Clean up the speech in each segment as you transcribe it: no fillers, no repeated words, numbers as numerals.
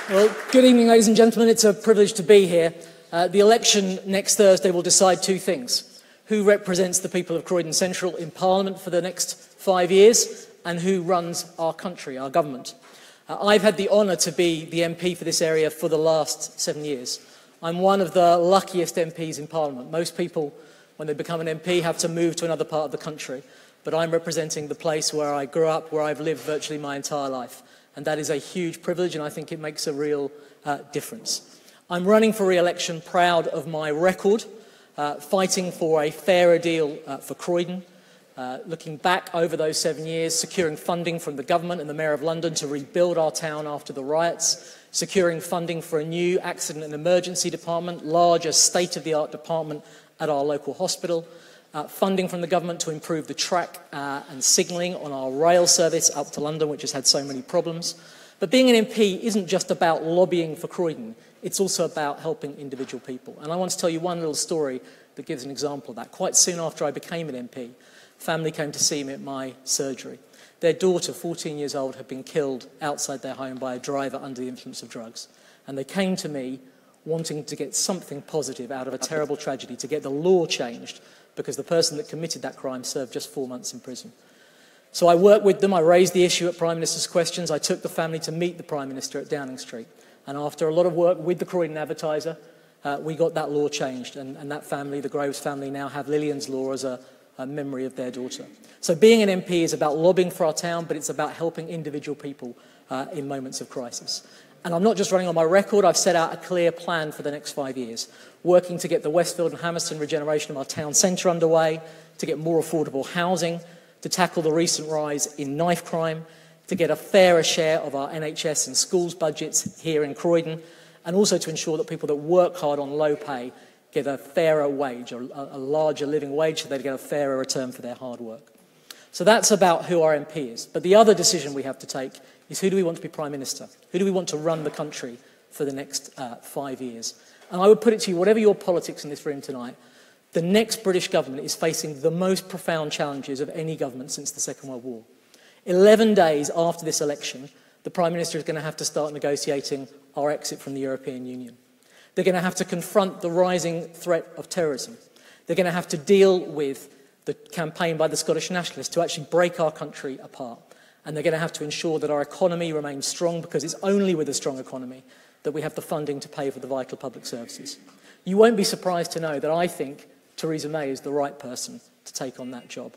Well, good evening, ladies and gentlemen. It's a privilege to be here. The election next Thursday will decide two things: who represents the people of Croydon Central in Parliament for the next 5 years, and who runs our country, our government. I've had the honour to be the MP for this area for the last 7 years. I'm one of the luckiest MPs in Parliament. Most people, when they become an MP, have to move to another part of the country. But I'm representing the place where I grew up, where I've lived virtually my entire life. And that is a huge privilege, and I think it makes a real difference. I'm running for re-election proud of my record, fighting for a fairer deal for Croydon, looking back over those 7 years, securing funding from the government and the Mayor of London to rebuild our town after the riots, securing funding for a new accident and emergency department, larger state-of-the-art department at our local hospital, funding from the government to improve the track and signalling on our rail service up to London, which has had so many problems. But being an MP isn't just about lobbying for Croydon, it's also about helping individual people. And I want to tell you one little story that gives an example of that. Quite soon after I became an MP, family came to see me at my surgery. Their daughter, 14 years old, had been killed outside their home by a driver under the influence of drugs. And they came to me wanting to get something positive out of a terrible tragedy, to get the law changed, because the person that committed that crime served just 4 months in prison. So I worked with them, I raised the issue at Prime Minister's Questions, I took the family to meet the Prime Minister at Downing Street. And after a lot of work with the Croydon Advertiser, we got that law changed. And that family, the Groves family, now have Lillian's Law as a memory of their daughter. So being an MP is about lobbying for our town, but it's about helping individual people in moments of crisis. And I'm not just running on my record, I've set out a clear plan for the next 5 years, working to get the Westfield and Hammerston regeneration of our town centre underway, to get more affordable housing, to tackle the recent rise in knife crime, to get a fairer share of our NHS and schools budgets here in Croydon, and also to ensure that people that work hard on low pay get a fairer wage, a larger living wage, so they get a fairer return for their hard work. So that's about who our MP is. But the other decision we have to take is, who do we want to be Prime Minister? Who do we want to run the country for the next 5 years? And I would put it to you, whatever your politics in this room tonight, the next British government is facing the most profound challenges of any government since the Second World War. 11 days after this election, the Prime Minister is going to have to start negotiating our exit from the European Union. They're going to have to confront the rising threat of terrorism. They're going to have to deal with the campaign by the Scottish nationalists to actually break our country apart. And they're going to have to ensure that our economy remains strong, because it's only with a strong economy that we have the funding to pay for the vital public services. You won't be surprised to know that I think Theresa May is the right person to take on that job.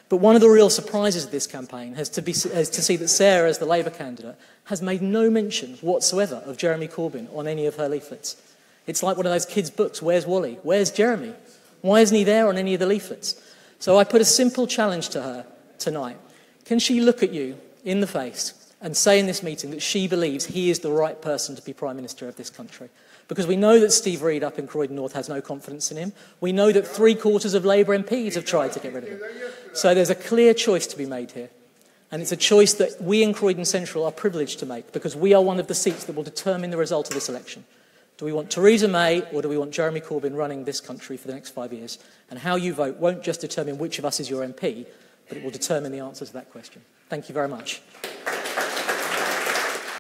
But one of the real surprises of this campaign has to see that Sarah, as the Labour candidate, has made no mention whatsoever of Jeremy Corbyn on any of her leaflets. It's like one of those kids' books, Where's Wally? Where's Jeremy? Why isn't he there on any of the leaflets? So I put a simple challenge to her tonight. Can she look at you in the face and say in this meeting that she believes he is the right person to be Prime Minister of this country? Because we know that Steve Reid up in Croydon North has no confidence in him. We know that 3/4 of Labour MPs have tried to get rid of him. So there's a clear choice to be made here. And it's a choice that we in Croydon Central are privileged to make, because we are one of the seats that will determine the result of this election. Do we want Theresa May, or do we want Jeremy Corbyn running this country for the next 5 years? And how you vote won't just determine which of us is your MP, but it will determine the answer to that question. Thank you very much.